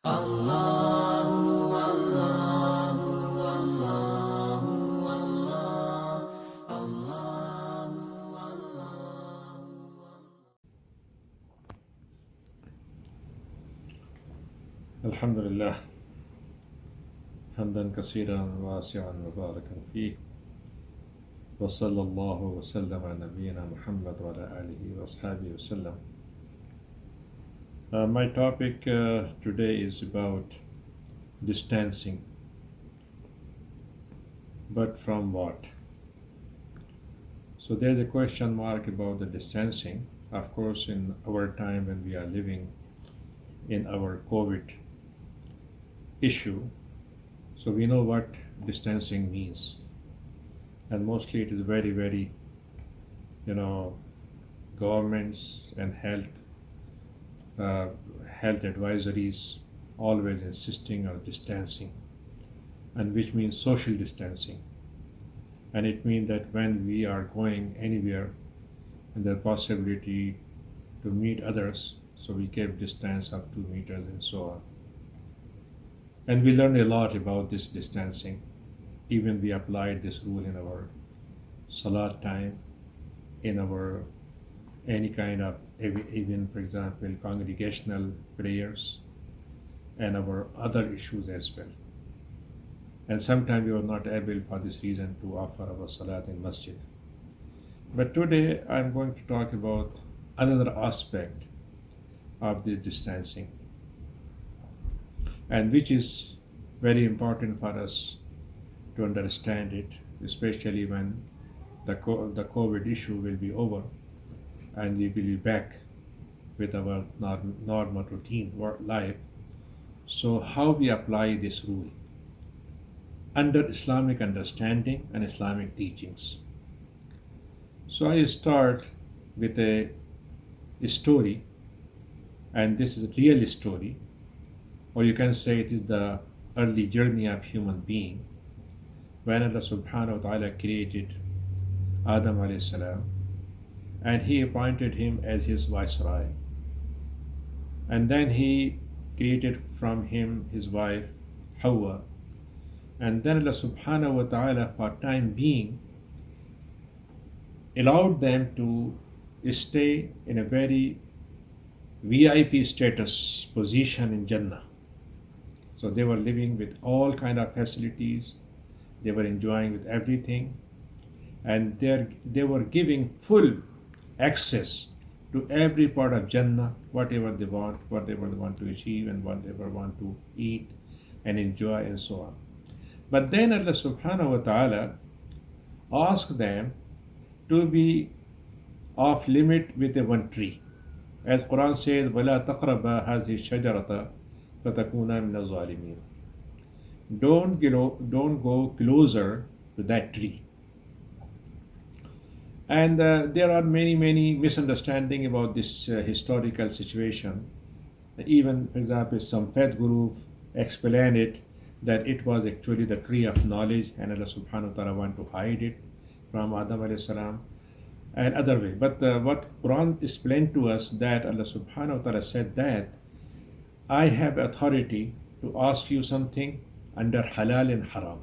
Allahu, Allahu, Allahu, Allah, Allahu, Allahu. الحمد لله حمدا كثيرا واسعا مباركا فيه وصلى الله وسلم على نبينا محمد وعلى آله وأصحابه وسلم. My topic today is about distancing. But from what? So there's a question mark about the distancing. Of course, in our time when we are living in our COVID issue, so we know what distancing means. And mostly it is very, very, governments and health advisories always insisting on distancing, and which means social distancing. And it means that when we are going anywhere and the possibility to meet others, so we keep distance of 2 meters and so on. And we learned a lot about this distancing. Even we applied this rule in our salat time, in our any kind of, even for example, congregational prayers, and our other issues as well. And sometimes we were not able for this reason to offer our salat in masjid. But today I'm going to talk about another aspect of this distancing, and which is very important for us to understand it, especially when the COVID issue will be over and we will be back with our normal routine work life. So how we apply this rule under Islamic understanding and Islamic teachings. So I start with a story, and this is a real story, or you can say it is the early journey of human being when Allah subhanahu wa ta'ala created Adam alayhi salam, and he appointed him as his viceroy. And then he created from him his wife Hawa. And then Allah subhanahu wa ta'ala for time being allowed them to stay in a very VIP status position in Jannah. So they were living with all kind of facilities, they were enjoying with everything, and they were giving full access to every part of Jannah, whatever they want to achieve, and whatever want to eat and enjoy and so on. But then Allah subhanahu wa ta'ala asked them to be off limit with a one tree. As Quran says, وَلَا تَقْرَبَا هَذِهِ الشَّجَرَةَ فَتَكُونَا مِنَ الظَّالِمِينَ. Don't go closer to that tree. And there are many misunderstandings about this historical situation. Even, for example, some faith group explain it that it was actually the tree of knowledge, and Allah subhanahu wa ta'ala want to hide it from Adam alayhi salam, and other way. But what Quran explained to us, that Allah subhanahu wa ta'ala said that I have authority to ask you something under halal and haram.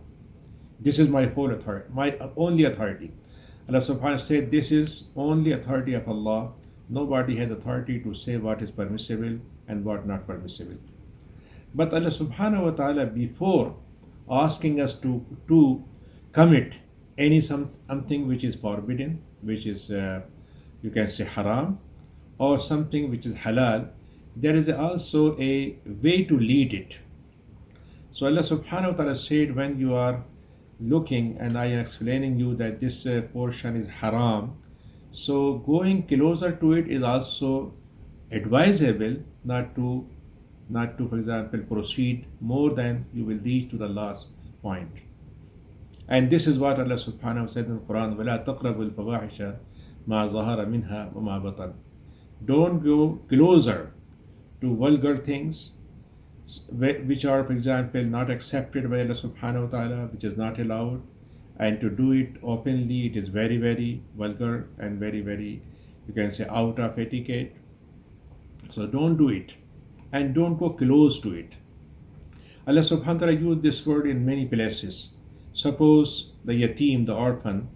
This is my whole authority, my only authority. Allah subhanahu wa ta'ala said, this is only authority of Allah. Nobody has authority to say what is permissible and what not permissible. But Allah subhanahu wa ta'ala, before asking us to commit something which is forbidden, which is you can say haram, or something which is halal, there is also a way to lead it. So Allah subhanahu wa ta'ala said, when you are looking and I am explaining you that this portion is haram, so going closer to it is also advisable, not to for example proceed more than you will reach to the last point. And this is what Allah subhanahu wa ta'ala said in the Quran, وَلَا تَقْرَبُوا الْفَوَاحِشَ مَا ظَهَرَ مِنْهَا وَمَا بَطَنَ. Don't go closer to vulgar things which are, for example, not accepted by Allah subhanahu wa ta'ala, which is not allowed, and to do it openly, it is very vulgar and very, you can say, out of etiquette. So don't do it, and don't go close to it. Allah subhanahu wa ta'ala used this word in many places. Suppose the yatim, the orphan,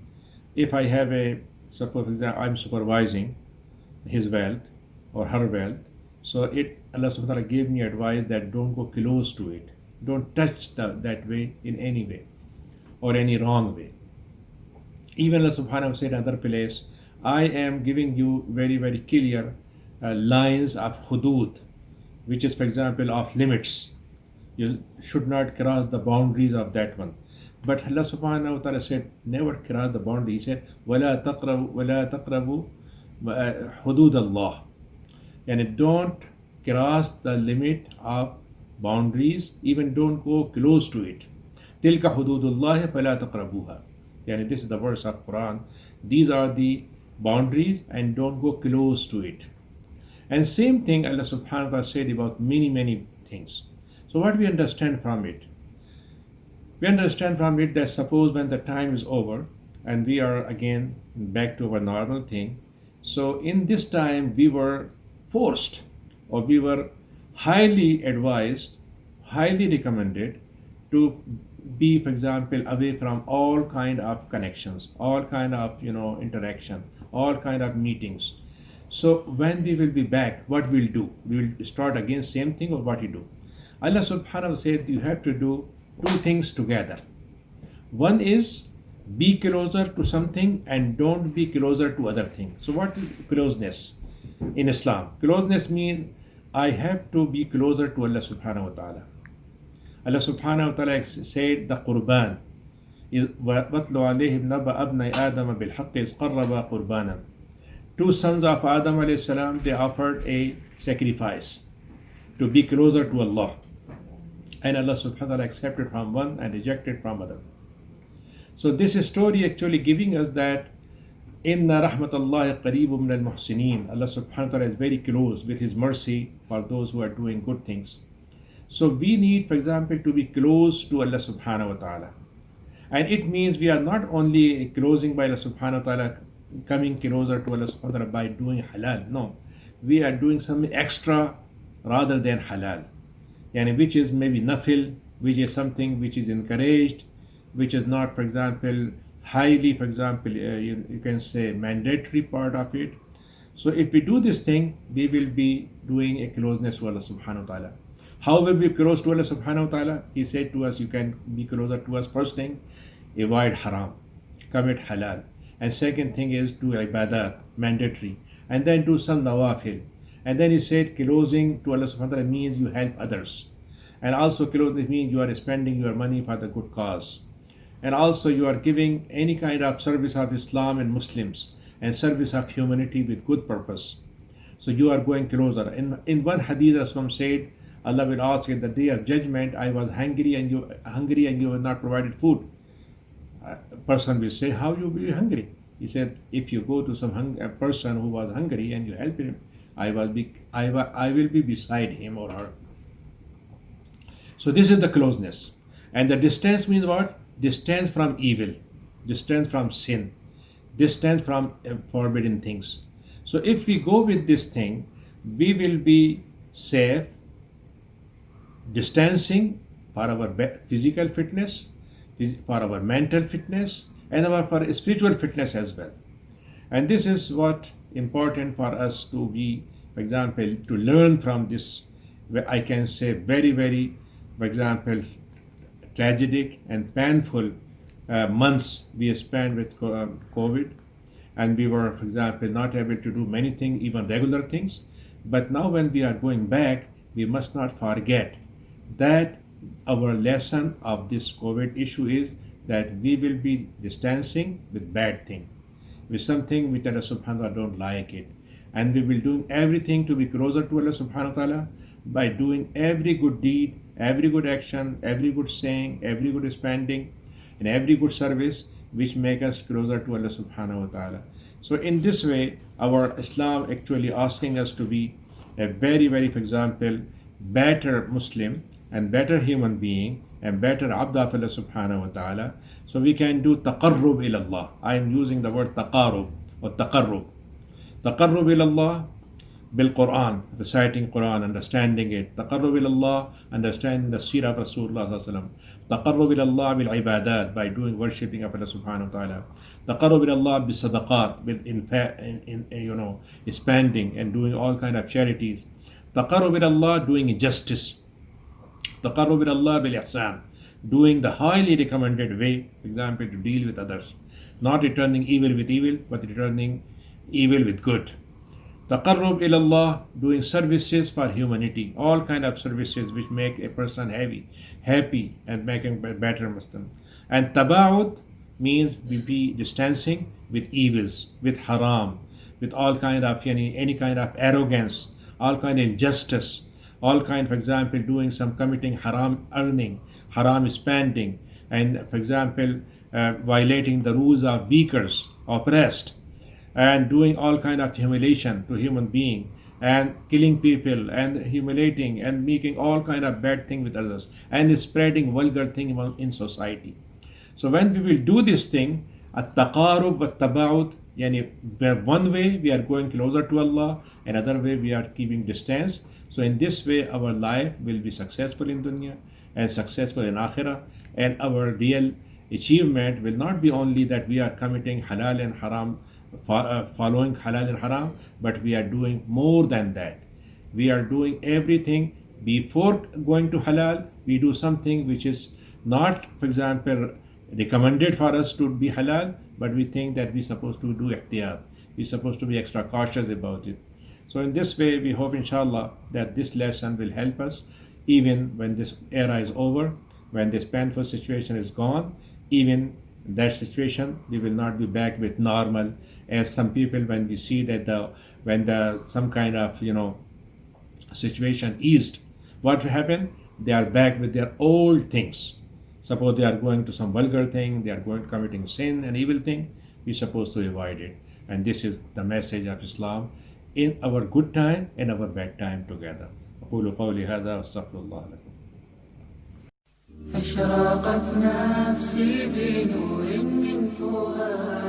if I have a, suppose for example, I'm supervising his wealth or her wealth, so Allah subhanahu wa ta'ala gave me advice that don't go close to it. Don't touch that way in any way or any wrong way. Even Allah subhanahu wa ta'ala said in another place, I am giving you very, very clear lines of hudud, which is, for example, of limits. You should not cross the boundaries of that one. But Allah subhanahu wa ta'ala said, never cross the boundary. He said, وَلَا تَقْرَبُوا حُدُودَ اللَّهِ. And don't cross the limit of boundaries, even don't go close to it. تِلْكَ حُدُودُ اللَّهِ فَلَا تَقْرَبُوهَا. Yani this is the verse of Quran. These are the boundaries and don't go close to it. And same thing Allah subhanahu wa ta'ala said about many, many things. So what we understand from it? We understand from it that suppose when the time is over and we are again back to our normal thing, so in this time we were forced or we were highly advised, highly recommended to be, for example, away from all kind of connections, all kind of interaction, all kind of meetings. So when we will be back, what we'll do? We will start again same thing, or what you do? Allah subhanahu wa ta'ala said you have to do two things together. One is be closer to something and don't be closer to other thing. So what is closeness in Islam? Closeness means I have to be closer to Allah subhanahu wa ta'ala. Allah subhanahu wa ta'ala said the Qurban is وَاتْلُ عَلَيْهِمْ نَبَأَ ابْنَيْ آدَمَ بِالْحَقِّ إِذْ قَرَّبَا قُرْبَانًا. Two sons of Adam alayhi salam, they offered a sacrifice to be closer to Allah. And Allah subhanahu wa ta'ala accepted from one and rejected from other. So this story actually giving us that Inna rahmatallahi qareebun min al-muhsinin. Allah subhanahu wa ta'ala is very close with His mercy for those who are doing good things. So we need, for example, to be close to Allah subhanahu wa ta'ala. And it means we are not only closing by Allah subhanahu wa ta'ala, coming closer to Allah subhanahu wa ta'ala by doing halal. No, we are doing something extra rather than halal. Yani which is maybe nafil, which is something which is encouraged, which is not, for example, highly, for example, you can say mandatory part of it. So if we do this thing, we will be doing a closeness to Allah subhanahu wa ta'ala. How will we be close to Allah subhanahu wa ta'ala? He said to us, you can be closer to us. First thing, avoid haram, commit halal. And second thing is do ibadat, mandatory. And then do some nawafil. And then he said closing to Allah subhanahu wa ta'ala means you help others. And also closing means you are spending your money for the good cause. And also you are giving any kind of service of Islam and Muslims and service of humanity with good purpose. So you are going closer. In one hadith Rasul said, Allah will ask at the day of judgment, I was hungry and you were not provided food. A person will say, how you will be hungry? He said, if you go to a person who was hungry and you help him, I will be beside him or her. So this is the closeness. And the distance means what? Distance from evil, distance from sin, distance from forbidden things. So if we go with this thing, we will be safe, distancing for our physical fitness, for our mental fitness, and for spiritual fitness as well. And this is what important for us to be, for example, to learn from this, I can say very, very, for example, tragic and painful months we spent with COVID, and we were, for example, not able to do many things, even regular things. But now when we are going back, we must not forget that our lesson of this COVID issue is that we will be distancing with bad thing, with something which Allah subhanahu wa ta'ala don't like it. And we will do everything to be closer to Allah subhanahu wa ta'ala by doing every good deed, every good action, every good saying, every good spending, and every good service which make us closer to Allah subhanahu wa ta'ala. So in this way, our Islam actually asking us to be a very, very, for example, better Muslim and better human being and better abd of Allah subhanahu wa ta'ala. So we can do taqarrub ilallah. I am using the word taqarrub or taqarrub. Taqarrub ilallah, bil Quran, reciting Quran, understanding it. Taqarrub ila Allah, understanding the seerah of Rasulullah sallallahu alaihi wasallam. Taqarrub ila Allah bil ibadat, by doing worshipping of Allah subhanahu wa ta'ala. Taqarrub ila Allah bil sadaqat, with expanding and doing all kind of charities. Taqarrub ila Allah, doing justice. Taqarrub ila Allah bil ihsan, doing the highly recommended way, for example, to deal with others. Not returning evil with evil, but returning evil with good. Taqarrub ilallah, doing services for humanity, all kind of services which make a person happy and making a better Muslim. And taba'ud means we be distancing with evils, with haram, with all kind of any kind of arrogance, all kind of injustice, all kind, for example, doing some committing haram earning, haram spending, and for example, violating the rules of weakers, oppressed, and doing all kind of humiliation to human being, and killing people and humiliating and making all kind of bad thing with others, and spreading vulgar thing in society. So when we will do this thing, at-taqarub wa-taba'ud, yani one way we are going closer to Allah, another way we are keeping distance. So in this way our life will be successful in dunya and successful in akhirah, and our real achievement will not be only that we are committing halal and haram, following halal and haram, but we are doing more than that. We are doing everything before going to halal. We do something which is not, for example, recommended for us to be halal, but we think that we're supposed to do ihtiyat. We're supposed to be extra cautious about it. So in this way, we hope, inshallah, that this lesson will help us even when this era is over, when this painful situation is gone. Even that situation, we will not be back with normal. As some people, when we see that when some kind of situation eased, what will happen? They are back with their old things. Suppose they are going to some vulgar thing, they are going committing sin and evil thing. We're supposed to avoid it. And this is the message of Islam in our good time and our bad time together. أقول قولي هذا وأستغفر الله لكم. أشرقت نفسي بنور من فؤاد